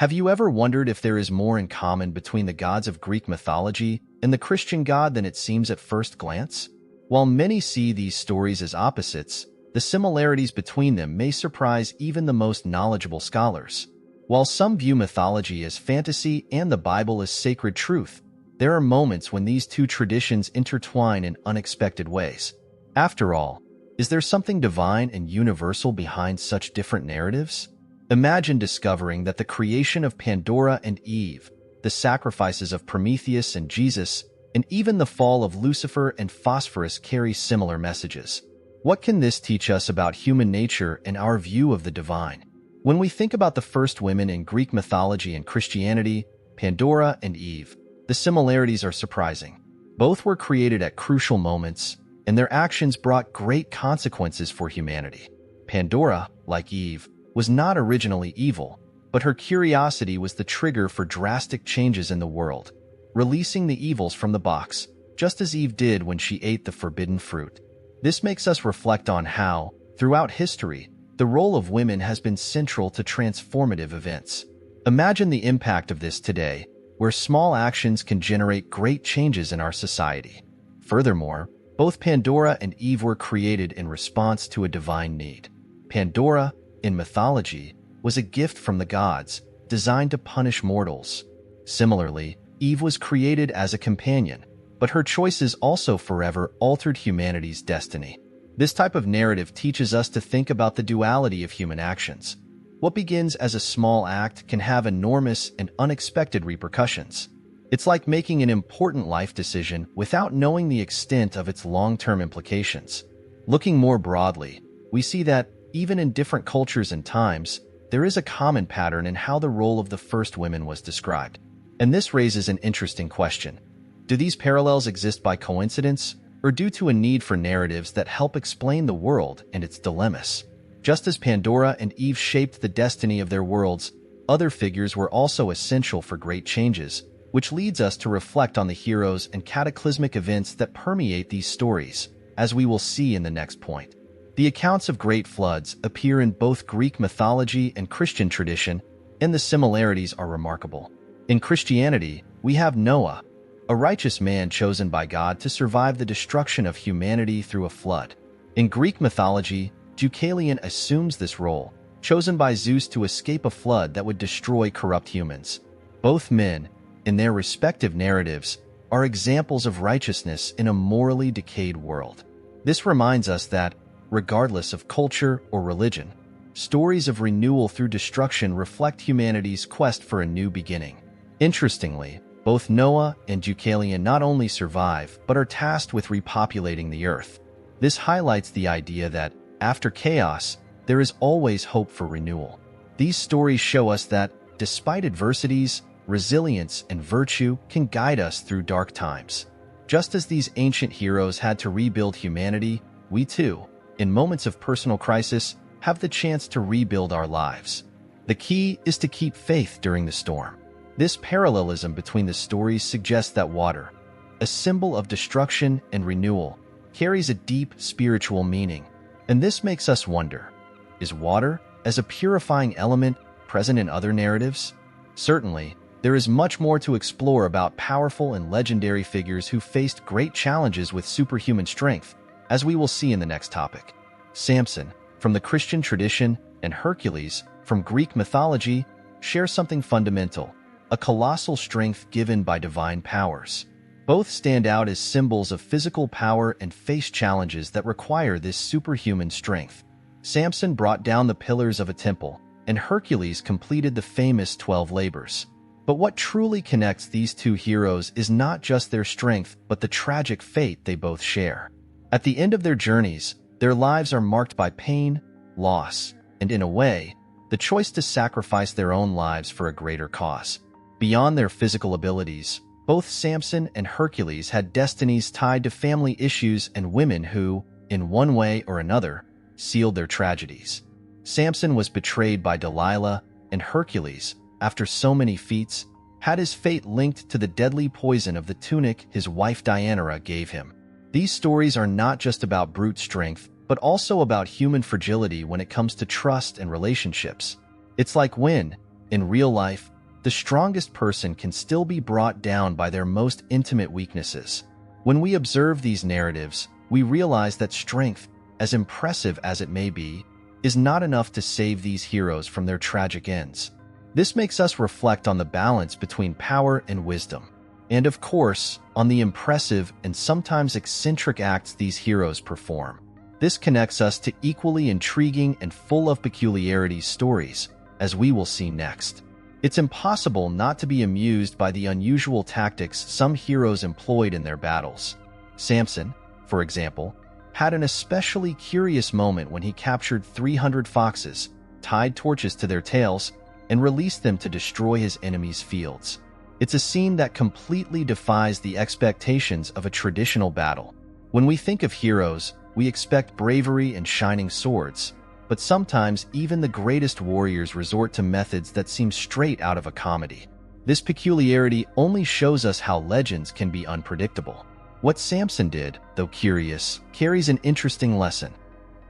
Have you ever wondered if there is more in common between the gods of Greek mythology and the Christian God than it seems at first glance? While many see these stories as opposites, the similarities between them may surprise even the most knowledgeable scholars. While some view mythology as fantasy and the Bible as sacred truth, there are moments when these two traditions intertwine in unexpected ways. After all, is there something divine and universal behind such different narratives? Imagine discovering that the creation of Pandora and Eve, the sacrifices of Prometheus and Jesus, and even the fall of Lucifer and Phosphorus carry similar messages. What can this teach us about human nature and our view of the divine? When we think about the first women in Greek mythology and Christianity, Pandora and Eve, the similarities are surprising. Both were created at crucial moments, and their actions brought great consequences for humanity. Pandora, like Eve, was not originally evil, but her curiosity was the trigger for drastic changes in the world, releasing the evils from the box, just as Eve did when she ate the forbidden fruit. This makes us reflect on how, throughout history, the role of women has been central to transformative events. Imagine the impact of this today, where small actions can generate great changes in our society. Furthermore, both Pandora and Eve were created in response to a divine need. Pandora, in mythology, was a gift from the gods, designed to punish mortals. Similarly, Eve was created as a companion, but her choices also forever altered humanity's destiny. This type of narrative teaches us to think about the duality of human actions. What begins as a small act can have enormous and unexpected repercussions. It's like making an important life decision without knowing the extent of its long-term implications. Looking more broadly, we see that, even in different cultures and times, there is a common pattern in how the role of the first women was described. And this raises an interesting question. Do these parallels exist by coincidence, or due to a need for narratives that help explain the world and its dilemmas? Just as Pandora and Eve shaped the destiny of their worlds, other figures were also essential for great changes, which leads us to reflect on the heroes and cataclysmic events that permeate these stories, as we will see in the next point. The accounts of great floods appear in both Greek mythology and Christian tradition, and the similarities are remarkable. In Christianity, we have Noah, a righteous man chosen by God to survive the destruction of humanity through a flood. In Greek mythology, Deucalion assumes this role, chosen by Zeus to escape a flood that would destroy corrupt humans. Both men, in their respective narratives, are examples of righteousness in a morally decayed world. This reminds us that, regardless of culture or religion, stories of renewal through destruction reflect humanity's quest for a new beginning. Interestingly, both Noah and Deucalion not only survive, but are tasked with repopulating the earth. This highlights the idea that, after chaos, there is always hope for renewal. These stories show us that, despite adversities, resilience and virtue can guide us through dark times. Just as these ancient heroes had to rebuild humanity, we too, in moments of personal crisis, have the chance to rebuild our lives. The key is to keep faith during the storm. This parallelism between the stories suggests that water, a symbol of destruction and renewal, carries a deep spiritual meaning. And this makes us wonder, is water, as a purifying element, present in other narratives? Certainly, there is much more to explore about powerful and legendary figures who faced great challenges with superhuman strength, as we will see in the next topic. Samson, from the Christian tradition, and Hercules, from Greek mythology, share something fundamental: a colossal strength given by divine powers. Both stand out as symbols of physical power and face challenges that require this superhuman strength. Samson brought down the pillars of a temple, and Hercules completed the famous 12 labors. But what truly connects these two heroes is not just their strength, but the tragic fate they both share. At the end of their journeys, their lives are marked by pain, loss, and in a way, the choice to sacrifice their own lives for a greater cause. Beyond their physical abilities, both Samson and Hercules had destinies tied to family issues and women who, in one way or another, sealed their tragedies. Samson was betrayed by Delilah, and Hercules, after so many feats, had his fate linked to the deadly poison of the tunic his wife Deianira gave him. These stories are not just about brute strength, but also about human fragility when it comes to trust and relationships. It's like when, in real life, the strongest person can still be brought down by their most intimate weaknesses. When we observe these narratives, we realize that strength, as impressive as it may be, is not enough to save these heroes from their tragic ends. This makes us reflect on the balance between power and wisdom, and of course, on the impressive and sometimes eccentric acts these heroes perform. This connects us to equally intriguing and full of peculiarities stories, as we will see next. It's impossible not to be amused by the unusual tactics some heroes employed in their battles. Samson, for example, had an especially curious moment when he captured 300 foxes, tied torches to their tails, and released them to destroy his enemies' fields. It's a scene that completely defies the expectations of a traditional battle. When we think of heroes, we expect bravery and shining swords, but sometimes even the greatest warriors resort to methods that seem straight out of a comedy. This peculiarity only shows us how legends can be unpredictable. What Samson did, though curious, carries an interesting lesson.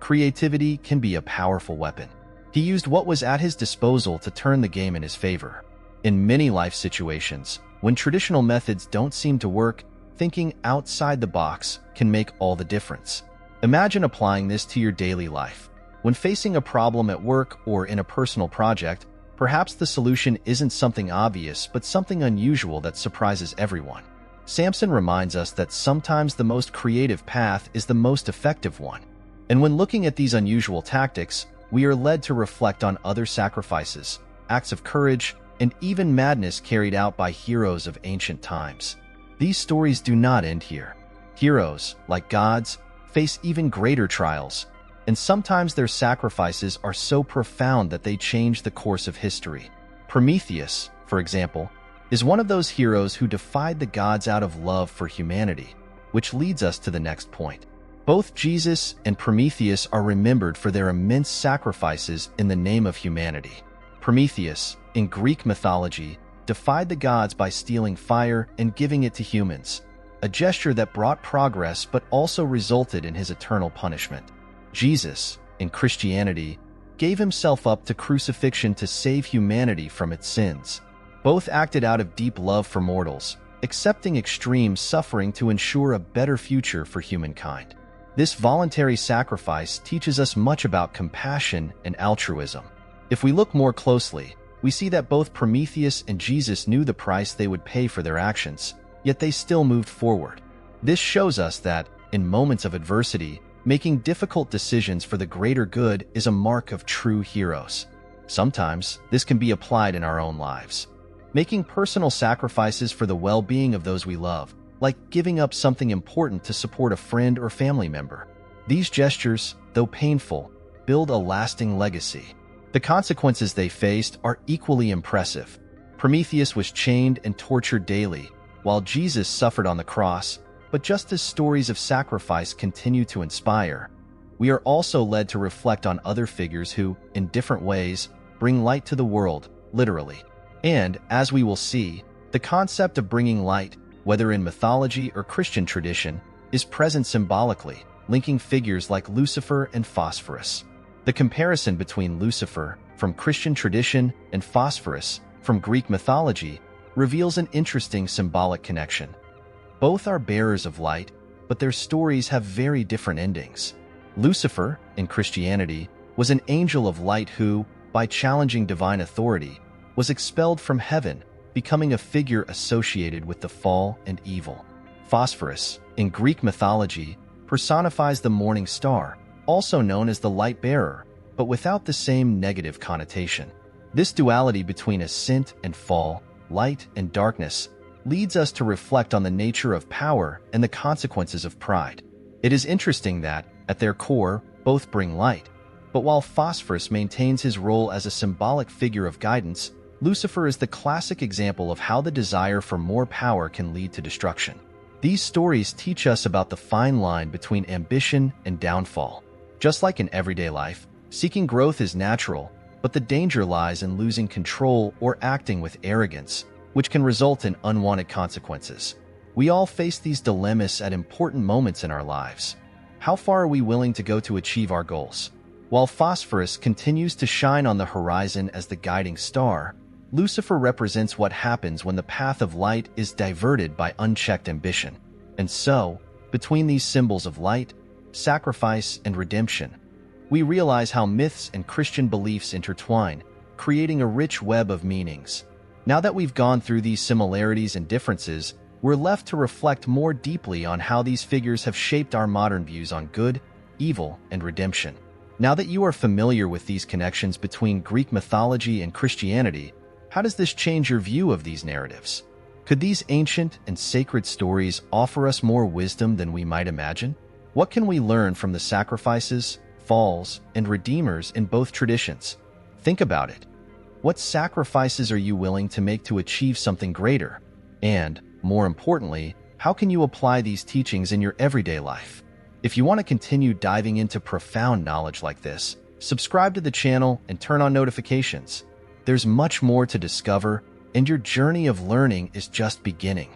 Creativity can be a powerful weapon. He used what was at his disposal to turn the game in his favor. In many life situations, when traditional methods don't seem to work, thinking outside the box can make all the difference. Imagine applying this to your daily life. When facing a problem at work or in a personal project, perhaps the solution isn't something obvious, but something unusual that surprises everyone. Samson reminds us that sometimes the most creative path is the most effective one. And when looking at these unusual tactics, we are led to reflect on other sacrifices, acts of courage, and even madness carried out by heroes of ancient times. These stories do not end here. Heroes, like gods, face even greater trials, and sometimes their sacrifices are so profound that they change the course of history. Prometheus, for example, is one of those heroes who defied the gods out of love for humanity, which leads us to the next point. Both Jesus and Prometheus are remembered for their immense sacrifices in the name of humanity. Prometheus, in Greek mythology, defied the gods by stealing fire and giving it to humans, a gesture that brought progress but also resulted in his eternal punishment. Jesus, in Christianity, gave himself up to crucifixion to save humanity from its sins. Both acted out of deep love for mortals, accepting extreme suffering to ensure a better future for humankind. This voluntary sacrifice teaches us much about compassion and altruism. If we look more closely, we see that both Prometheus and Jesus knew the price they would pay for their actions, yet they still moved forward. This shows us that, in moments of adversity, making difficult decisions for the greater good is a mark of true heroes. Sometimes, this can be applied in our own lives. Making personal sacrifices for the well-being of those we love, like giving up something important to support a friend or family member. These gestures, though painful, build a lasting legacy. The consequences they faced are equally impressive. Prometheus was chained and tortured daily, while Jesus suffered on the cross. But just as stories of sacrifice continue to inspire, we are also led to reflect on other figures who, in different ways, bring light to the world, literally. And, as we will see, the concept of bringing light, whether in mythology or Christian tradition, is present symbolically, linking figures like Lucifer and Phosphorus. The comparison between Lucifer, from Christian tradition, and Phosphorus, from Greek mythology, reveals an interesting symbolic connection. Both are bearers of light, but their stories have very different endings. Lucifer, in Christianity, was an angel of light who, by challenging divine authority, was expelled from heaven, becoming a figure associated with the fall and evil. Phosphorus, in Greek mythology, personifies the morning star, also known as the light bearer, but without the same negative connotation. This duality between ascent and fall, light and darkness, leads us to reflect on the nature of power and the consequences of pride. It is interesting that, at their core, both bring light. But while Phosphorus maintains his role as a symbolic figure of guidance, Lucifer is the classic example of how the desire for more power can lead to destruction. These stories teach us about the fine line between ambition and downfall. Just like in everyday life, seeking growth is natural, but the danger lies in losing control or acting with arrogance, which can result in unwanted consequences. We all face these dilemmas at important moments in our lives. How far are we willing to go to achieve our goals? While Phosphorus continues to shine on the horizon as the guiding star, Lucifer represents what happens when the path of light is diverted by unchecked ambition. And so, between these symbols of light, sacrifice, and redemption, we realize how myths and Christian beliefs intertwine, creating a rich web of meanings. Now that we've gone through these similarities and differences, we're left to reflect more deeply on how these figures have shaped our modern views on good, evil, and redemption. Now that you are familiar with these connections between Greek mythology and Christianity, how does this change your view of these narratives? Could these ancient and sacred stories offer us more wisdom than we might imagine? What can we learn from the sacrifices, falls, and redeemers in both traditions? Think about it. What sacrifices are you willing to make to achieve something greater? And, more importantly, how can you apply these teachings in your everyday life? If you want to continue diving into profound knowledge like this, subscribe to the channel and turn on notifications. There's much more to discover, and your journey of learning is just beginning.